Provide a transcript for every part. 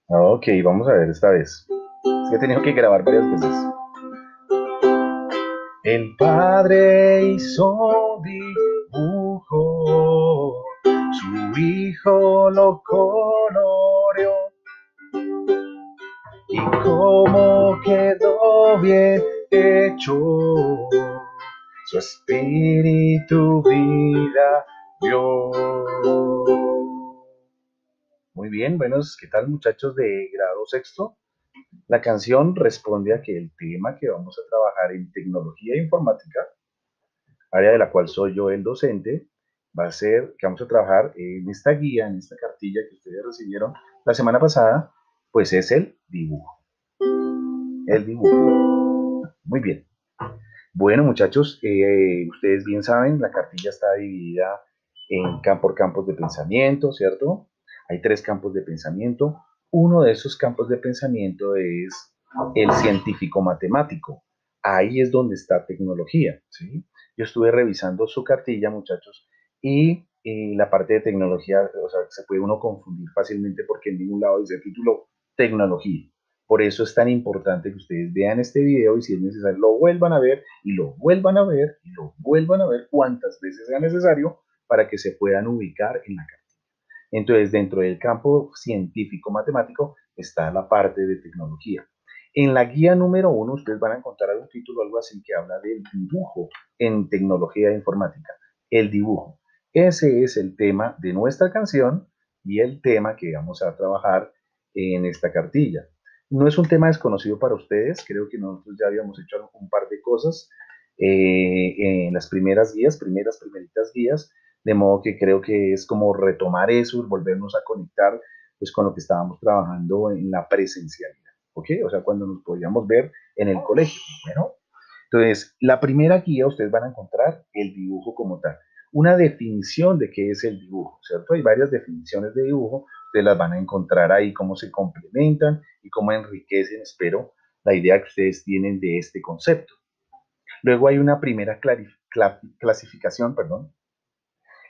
Ok, vamos a ver esta vez. Es que he tenido que grabar varias veces. El padre hizo dibujo, su hijo lo coloreó y cómo quedó bien hecho, su espíritu vida dio. Muy bien, buenos, ¿qué tal muchachos de grado sexto? La canción responde a que el tema que vamos a trabajar en tecnología e informática, área de la cual soy yo el docente, va a ser que vamos a trabajar en esta guía, en esta cartilla que ustedes recibieron la semana pasada, pues es el dibujo. El dibujo. Muy bien. Bueno, muchachos, ustedes bien saben, la cartilla está dividida por campos de pensamiento, ¿cierto? Hay tres campos de pensamiento. Uno de esos campos de pensamiento es el científico matemático. Ahí es donde está tecnología, ¿sí? Yo estuve revisando su cartilla, muchachos, y la parte de tecnología, o sea, se puede uno confundir fácilmente porque en ningún lado dice título tecnología. Por eso es tan importante que ustedes vean este video y si es necesario lo vuelvan a ver y lo vuelvan a ver y lo vuelvan a ver cuantas veces sea necesario para que se puedan ubicar en la cartilla. Entonces, dentro del campo científico-matemático está la parte de tecnología. En la guía número uno, ustedes van a encontrar algún título, algo así, que habla del dibujo en tecnología informática. El dibujo. Ese es el tema de nuestra canción y el tema que vamos a trabajar en esta cartilla. No es un tema desconocido para ustedes, creo que nosotros ya habíamos hecho un par de cosas en las primeras guías, primeritas guías, de modo que creo que es como retomar eso, volvernos a conectar pues con lo que estábamos trabajando en la presencialidad, ¿ok? O sea, cuando nos podíamos ver en el colegio, bueno. Entonces, la primera guía ustedes van a encontrar el dibujo como tal, una definición de qué es el dibujo, ¿cierto? Hay varias definiciones de dibujo, ustedes las van a encontrar ahí, cómo se complementan y cómo enriquecen, espero, la idea que ustedes tienen de este concepto. Luego hay una primera clasificación, perdón.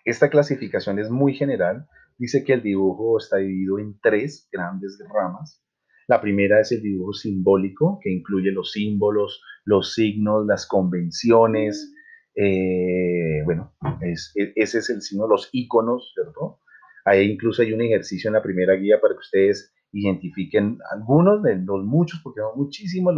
Esta clasificación es muy general. Dice que el dibujo está dividido en tres grandes ramas. La primera es el dibujo simbólico, que incluye los símbolos, los signos, las convenciones. Bueno, ese es el signo, los iconos, ¿cierto? Ahí incluso hay un ejercicio en la primera guía para que ustedes identifiquen algunos de los muchos, porque son muchísimos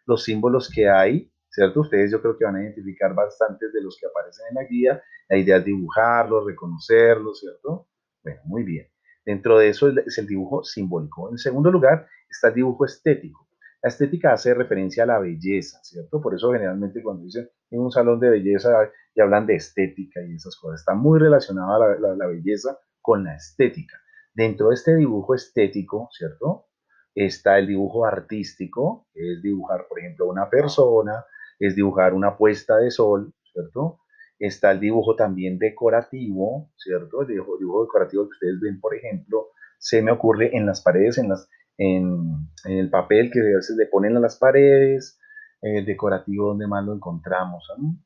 los símbolos que hay, ¿cierto? Ustedes yo creo que van a identificar bastantes de los que aparecen en la guía. La idea es dibujarlos, reconocerlos, ¿cierto? Bueno, muy bien. Dentro de eso es el dibujo simbólico. En segundo lugar está el dibujo estético. La estética hace referencia a la belleza, ¿cierto? Por eso generalmente cuando dicen en un salón de belleza y hablan de estética y esas cosas, está muy relacionada la belleza con la estética. Dentro de este dibujo estético, ¿cierto? Está el dibujo artístico, que es dibujar, por ejemplo, una persona, es dibujar una puesta de sol, ¿cierto? Está el dibujo también decorativo, ¿cierto? El dibujo decorativo que ustedes ven, por ejemplo, se me ocurre en las paredes, en el papel que a veces le ponen a las paredes, decorativo, ¿donde más lo encontramos? ¿No?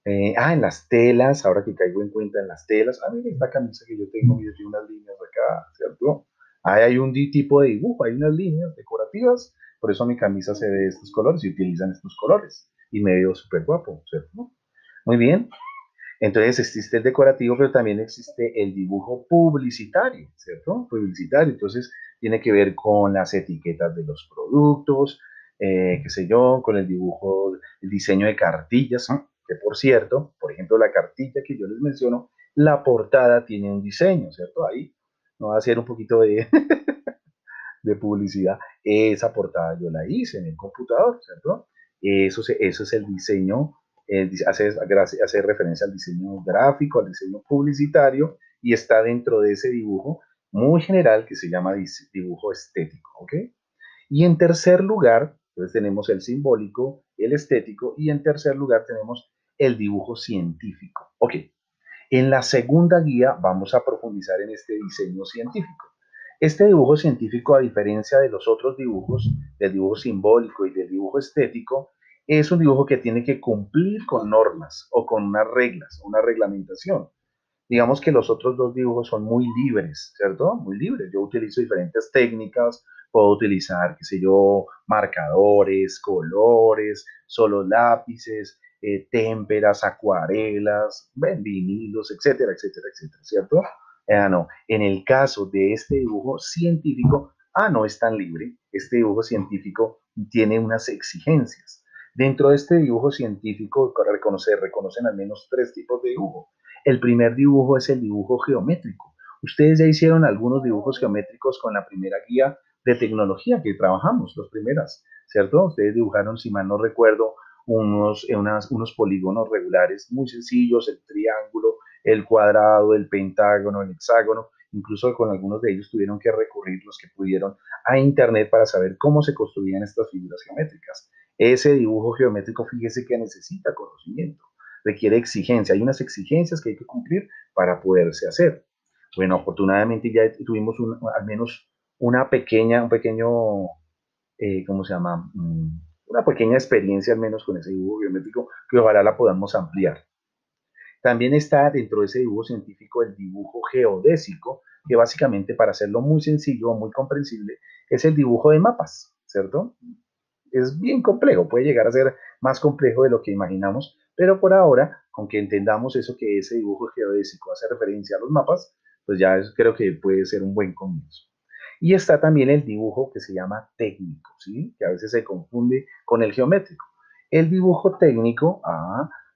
En las telas, ahora que caigo en cuenta en las telas, miren esta camisa que yo tengo, mire, tiene unas líneas acá, ¿cierto? Ahí hay un tipo de dibujo, hay unas líneas decorativas, por eso mi camisa se ve de estos colores y utilizan estos colores, y me veo súper guapo, ¿cierto? Muy bien, entonces existe el decorativo, pero también existe el dibujo publicitario, ¿cierto? Publicitario, entonces tiene que ver con las etiquetas de los productos, qué sé yo, con el dibujo, el diseño de cartillas, ¿no? Que por cierto, por ejemplo, la cartilla que yo les menciono, la portada tiene un diseño, ¿cierto? Ahí no va a ser un poquito de publicidad. Esa portada yo la hice en el computador, ¿cierto? Eso es el diseño, hace referencia al diseño gráfico, al diseño publicitario, y está dentro de ese dibujo muy general que se llama dibujo estético, ¿ok? Y en tercer lugar, entonces tenemos el simbólico, el estético, y en tercer lugar tenemos el dibujo científico. Ok, en la segunda guía vamos a profundizar en este diseño científico. Este dibujo científico, a diferencia de los otros dibujos, del dibujo simbólico y del dibujo estético, es un dibujo que tiene que cumplir con normas o con unas reglas, una reglamentación. Digamos que los otros dos dibujos son muy libres, ¿cierto? Muy libres. Yo utilizo diferentes técnicas, puedo utilizar, qué sé yo, marcadores, colores, solo lápices, témperas, acuarelas, vinilos, etcétera, etcétera, etcétera, ¿cierto? No. En el caso de este dibujo científico, no es tan libre. Este dibujo científico tiene unas exigencias. Dentro de este dibujo científico reconocen al menos tres tipos de dibujo. El primer dibujo es el dibujo geométrico. Ustedes ya hicieron algunos dibujos geométricos con la primera guía de tecnología que trabajamos, las primeras, ¿cierto? Ustedes dibujaron, si mal no recuerdo, unos polígonos regulares muy sencillos, el triángulo, el cuadrado, el pentágono, el hexágono, incluso con algunos de ellos tuvieron que recurrir los que pudieron a internet para saber cómo se construían estas figuras geométricas. Ese dibujo geométrico, fíjese que necesita conocimiento, requiere exigencia, hay unas exigencias que hay que cumplir para poderse hacer. Bueno, afortunadamente ya tuvimos al menos un pequeño, ¿cómo se llama? Una pequeña experiencia al menos con ese dibujo biométrico que ojalá la podamos ampliar. También está dentro de ese dibujo científico el dibujo geodésico, que básicamente para hacerlo muy sencillo, muy comprensible, es el dibujo de mapas, ¿cierto? Es bien complejo, puede llegar a ser más complejo de lo que imaginamos, pero por ahora, con que entendamos eso que ese dibujo geodésico hace referencia a los mapas, pues ya creo que puede ser un buen comienzo. Y está también el dibujo que se llama técnico, ¿sí? Que a veces se confunde con el geométrico. El dibujo técnico,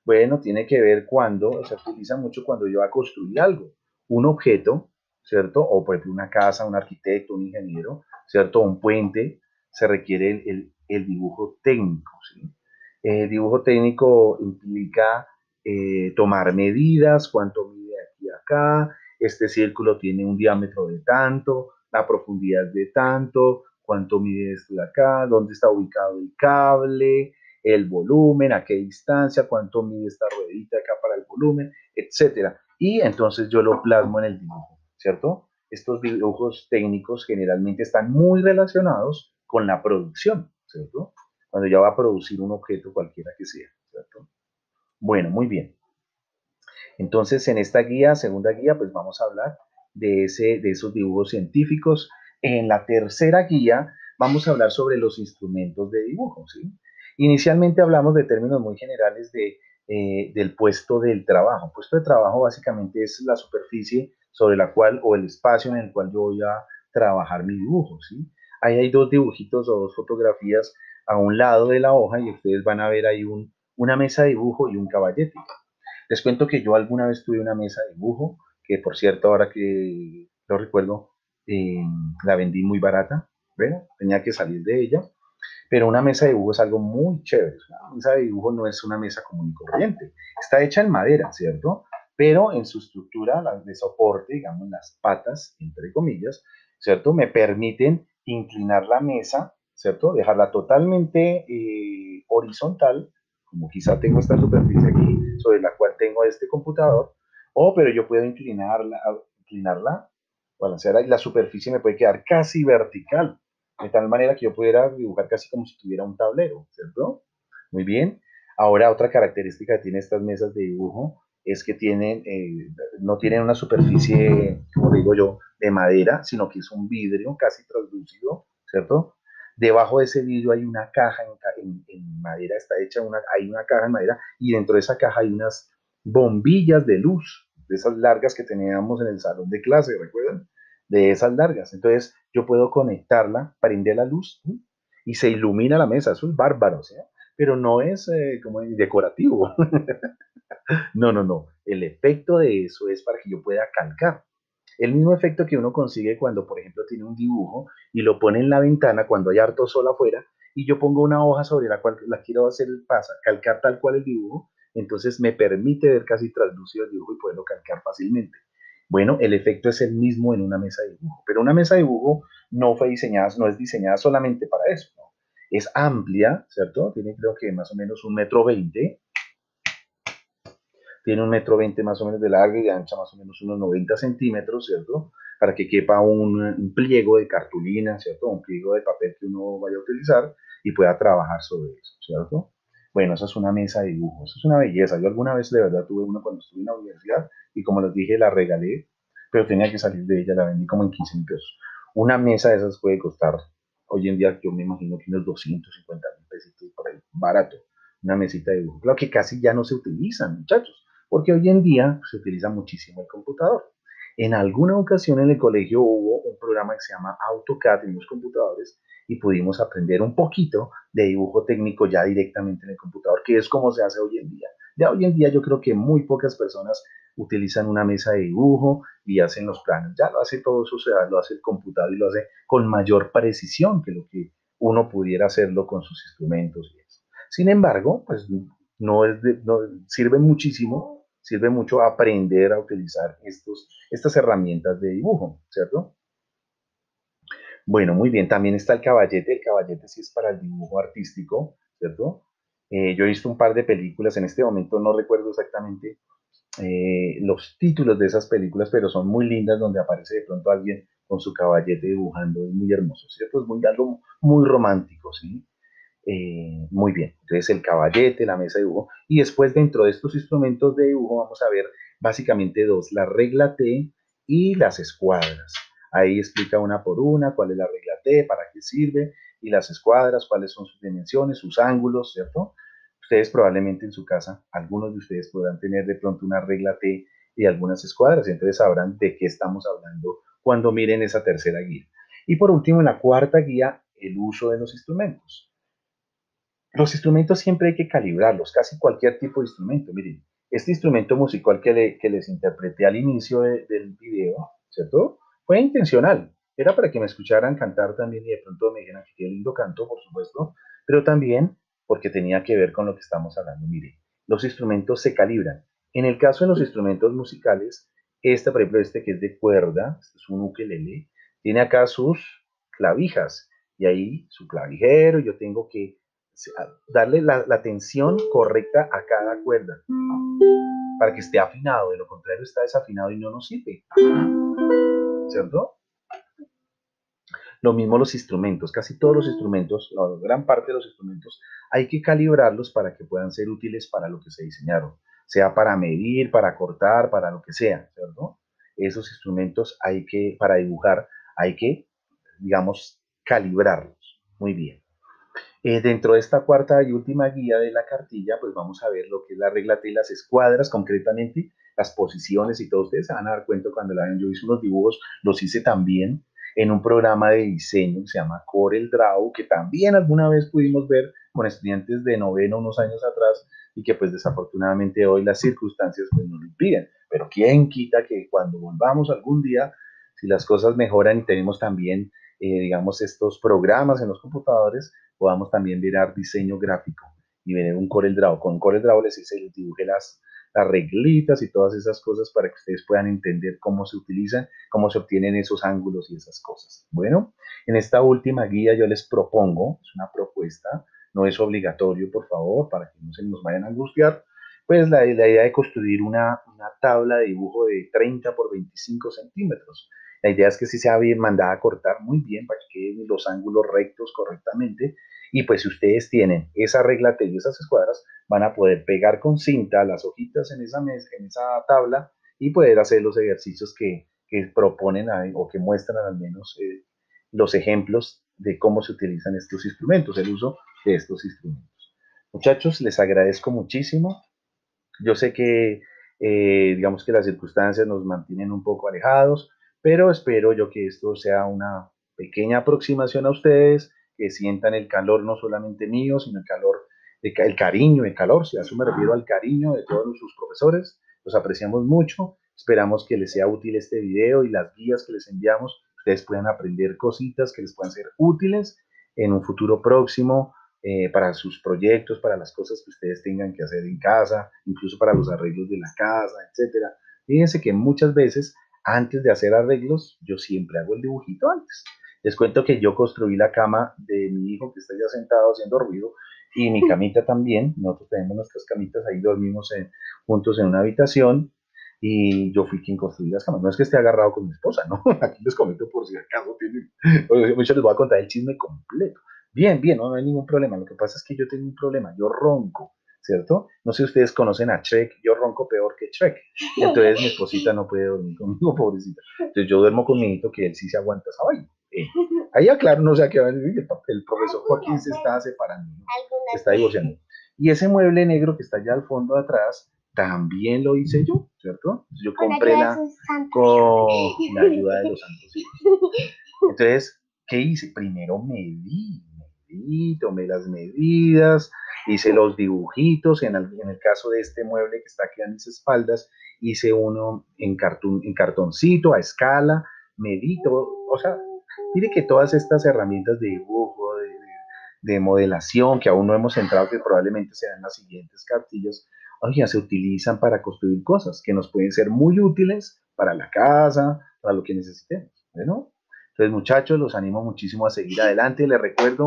bueno, tiene que ver cuando, se utiliza mucho cuando yo voy a construir algo, un objeto, ¿cierto? O por ejemplo una casa, un arquitecto, un ingeniero, ¿cierto? Un puente, se requiere el dibujo técnico, ¿sí? El dibujo técnico implica tomar medidas, cuánto mide aquí y acá, este círculo tiene un diámetro de tanto, la profundidad de tanto, cuánto mide esto de acá, dónde está ubicado el cable, el volumen, a qué distancia, cuánto mide esta ruedita acá para el volumen, etcétera. Y entonces yo lo plasmo en el dibujo, ¿cierto? Estos dibujos técnicos generalmente están muy relacionados con la producción, ¿cierto? Cuando ya va a producir un objeto cualquiera que sea, ¿cierto? Bueno, muy bien. Entonces, en esta guía, segunda guía, pues vamos a hablar de esos dibujos científicos. En la tercera guía vamos a hablar sobre los instrumentos de dibujo, ¿sí? Inicialmente hablamos de términos muy generales del puesto del trabajo. El puesto de trabajo básicamente es la superficie sobre la cual o el espacio en el cual yo voy a trabajar mi dibujo, ¿sí? Ahí hay dos dibujitos o dos fotografías a un lado de la hoja y ustedes van a ver ahí una mesa de dibujo y un caballete. Les cuento que yo alguna vez tuve una mesa de dibujo, que por cierto, ahora que lo recuerdo, eh, la vendí muy barata, ¿verdad? Tenía que salir de ella, pero una mesa de dibujo es algo muy chévere. Una mesa de dibujo no es una mesa común y corriente, está hecha en madera, ¿cierto? Pero en su estructura de soporte, digamos, las patas, entre comillas, ¿cierto? Me permiten inclinar la mesa, ¿cierto? Dejarla totalmente horizontal, como quizá tengo esta superficie aquí, sobre la cual tengo este computador, pero yo puedo inclinarla, balancear, y la superficie me puede quedar casi vertical, de tal manera que yo pudiera dibujar casi como si tuviera un tablero, ¿cierto? Muy bien. Ahora, otra característica que tienen estas mesas de dibujo es que no tienen una superficie, como digo yo, de madera, sino que es un vidrio casi translúcido, ¿cierto? Debajo de ese vidrio hay una caja en madera, está hecha hay una caja en madera y dentro de esa caja hay unas bombillas de luz, de esas largas que teníamos en el salón de clase, ¿recuerdan? De esas largas. Entonces yo puedo conectarla, prender la luz, ¿sí? Y se ilumina la mesa. Eso es bárbaro, ¿sí? Pero no es como decorativo. No, no, no. El efecto de eso es para que yo pueda calcar. El mismo efecto que uno consigue cuando, por ejemplo, tiene un dibujo y lo pone en la ventana cuando hay harto sol afuera y yo pongo una hoja sobre la cual la quiero hacer calcar tal cual el dibujo, entonces me permite ver casi translúcido el dibujo y poderlo calcar fácilmente. Bueno, el efecto es el mismo en una mesa de dibujo, pero una mesa de dibujo no es diseñada solamente para eso, ¿no? Es amplia, ¿cierto? Tiene creo que más o menos 1,20 m, tiene 1,20 m más o menos de largo y de ancha más o menos unos 90 centímetros, ¿cierto? Para que quepa un pliego de cartulina, ¿cierto? Un pliego de papel que uno vaya a utilizar y pueda trabajar sobre eso, ¿cierto? Bueno, esa es una mesa de dibujo, eso es una belleza. Yo alguna vez de verdad tuve una cuando estuve en la universidad y como les dije, la regalé, pero tenía que salir de ella, la vendí como en 15.000 pesos. Una mesa de esas puede costar, hoy en día yo me imagino que unos 250.000 pesitos por ahí, barato, una mesita de dibujo. Claro que casi ya no se utilizan, muchachos, porque hoy en día se utiliza muchísimo el computador. En alguna ocasión en el colegio hubo un programa que se llama AutoCAD en los computadores y pudimos aprender un poquito de dibujo técnico ya directamente en el computador, que es como se hace hoy en día. Ya hoy en día yo creo que muy pocas personas utilizan una mesa de dibujo y hacen los planos. Ya lo hace todo eso, o sea, lo hace el computador y lo hace con mayor precisión que lo que uno pudiera hacerlo con sus instrumentos y eso. Sin embargo, pues no, sirve muchísimo, sirve mucho aprender a utilizar estas herramientas de dibujo, ¿cierto? Bueno, muy bien. También está el caballete. El caballete sí es para el dibujo artístico, ¿cierto? Yo he visto un par de películas. En este momento no recuerdo exactamente los títulos de esas películas, pero son muy lindas donde aparece de pronto alguien con su caballete dibujando. Es muy hermoso, ¿cierto? Es muy, algo muy romántico, ¿sí? Muy bien, entonces el caballete, la mesa de dibujo, y después dentro de estos instrumentos de dibujo vamos a ver básicamente dos, la regla T y las escuadras. Ahí explica una por una cuál es la regla T, para qué sirve, y las escuadras, cuáles son sus dimensiones, sus ángulos, ¿cierto? Ustedes probablemente en su casa, algunos de ustedes podrán tener de pronto una regla T y algunas escuadras, entonces sabrán de qué estamos hablando cuando miren esa tercera guía. Y por último, en la cuarta guía, el uso de los instrumentos. Los instrumentos siempre hay que calibrarlos, casi cualquier tipo de instrumento. Miren, este instrumento musical que les interpreté al inicio del video, ¿cierto? Fue intencional. Era para que me escucharan cantar también y de pronto me dijeran que qué lindo canto, por supuesto, pero también porque tenía que ver con lo que estamos hablando. Mire, los instrumentos se calibran. En el caso de los instrumentos musicales, por ejemplo, este que es de cuerda, este es un ukelele, tiene acá sus clavijas y ahí su clavijero. Yo tengo que darle la tensión correcta a cada cuerda para que esté afinado, de lo contrario está desafinado y no nos sirve, ¿cierto? Lo mismo los instrumentos, casi todos los instrumentos, la gran parte de los instrumentos, hay que calibrarlos para que puedan ser útiles para lo que se diseñaron, sea para medir, para cortar, para lo que sea, ¿cierto? Esos instrumentos para dibujar, hay que, digamos, calibrarlos. Muy bien. Dentro de esta cuarta y última guía de la cartilla, pues vamos a ver lo que es la regla T, las escuadras, concretamente las posiciones y todo. Ustedes se van a dar cuenta cuando la ven. Yo hice unos dibujos, los hice también en un programa de diseño que se llama CorelDRAW, que también alguna vez pudimos ver con estudiantes de noveno unos años atrás y que pues desafortunadamente hoy las circunstancias pues nos lo impiden. Pero quién quita que cuando volvamos algún día, si las cosas mejoran y tenemos también, digamos, estos programas en los computadores, podamos también mirar diseño gráfico y ver un CorelDRAW. Con CorelDRAW les dibujé las reglitas y todas esas cosas para que ustedes puedan entender cómo se utilizan, cómo se obtienen esos ángulos y esas cosas. Bueno, en esta última guía yo les propongo, es una propuesta, no es obligatorio, por favor, para que no se nos vayan a angustiar, pues la idea de construir una tabla de dibujo de 30 por 25 centímetros. La idea es que sí sea bien mandada a cortar muy bien para que queden los ángulos rectos correctamente. Y pues si ustedes tienen esa regla T y esas escuadras, van a poder pegar con cinta las hojitas en esa, en esa tabla y poder hacer los ejercicios que proponen ahí, o que muestran al menos los ejemplos de cómo se utilizan estos instrumentos, el uso de estos instrumentos. Muchachos, les agradezco muchísimo. Yo sé que, digamos que las circunstancias nos mantienen un poco alejados, pero espero yo que esto sea una pequeña aproximación a ustedes, que sientan el calor no solamente mío, sino el calor, el cariño, el calor, si a eso me refiero al cariño de todos sus profesores. Los apreciamos mucho. Esperamos que les sea útil este video y las guías que les enviamos. Ustedes puedan aprender cositas que les puedan ser útiles en un futuro próximo, para sus proyectos, para las cosas que ustedes tengan que hacer en casa, incluso para los arreglos de la casa, etcétera. Fíjense que muchas veces antes de hacer arreglos, yo siempre hago el dibujito antes. Les cuento que yo construí la cama de mi hijo que está ya sentado haciendo ruido y mi camita también. Nosotros tenemos nuestras camitas, ahí dormimos juntos en una habitación y yo fui quien construí las camas. No es que esté agarrado con mi esposa, ¿no? Aquí les comento por si acaso tienen, muchos les voy a contar el chisme completo. Bien, bien, no, no hay ningún problema. Lo que pasa es que yo tengo un problema, yo ronco, ¿cierto? No sé si ustedes conocen a Shrek, yo ronco peor que Shrek. Entonces mi esposita no puede dormir conmigo, pobrecita. Entonces yo duermo con mi hijito que él sí se aguanta esa vaina. Ahí aclaro, no sé a qué va a decir, el profesor Joaquín se está separando, ¿no? Se está divorciando. Y ese mueble negro que está allá al fondo de atrás, también lo hice yo, ¿cierto? Yo compré con la ayuda de los santos. Entonces, ¿qué hice? Primero medí, tomé las medidas, hice los dibujitos, en el caso de este mueble que está aquí a mis espaldas, hice uno en cartoncito, a escala, medí todo, o sea, mire que todas estas herramientas de dibujo, de modelación, que aún no hemos entrado, que probablemente serán las siguientes cartillas, oye, se utilizan para construir cosas que nos pueden ser muy útiles para la casa, para lo que necesitemos. Bueno, entonces muchachos, los animo muchísimo a seguir adelante. Les recuerdo,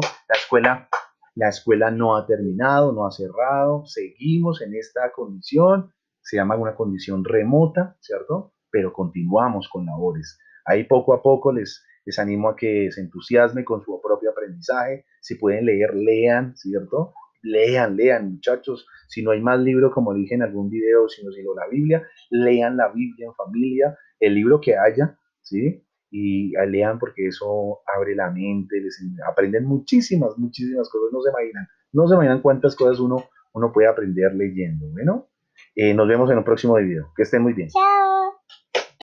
la escuela no ha terminado, no ha cerrado, seguimos en esta condición, se llama una condición remota, ¿cierto? Pero continuamos con labores. Ahí poco a poco les animo a que se entusiasmen con su propio aprendizaje. Si pueden leer, lean, ¿cierto? Lean, muchachos. Si no hay más libro, como dije en algún video, sino la Biblia, lean la Biblia en familia, el libro que haya, ¿sí? Y lean porque eso abre la mente, aprenden muchísimas cosas, no se imaginan cuántas cosas uno puede aprender leyendo. Bueno, nos vemos en un próximo video. Que estén muy bien. Chao.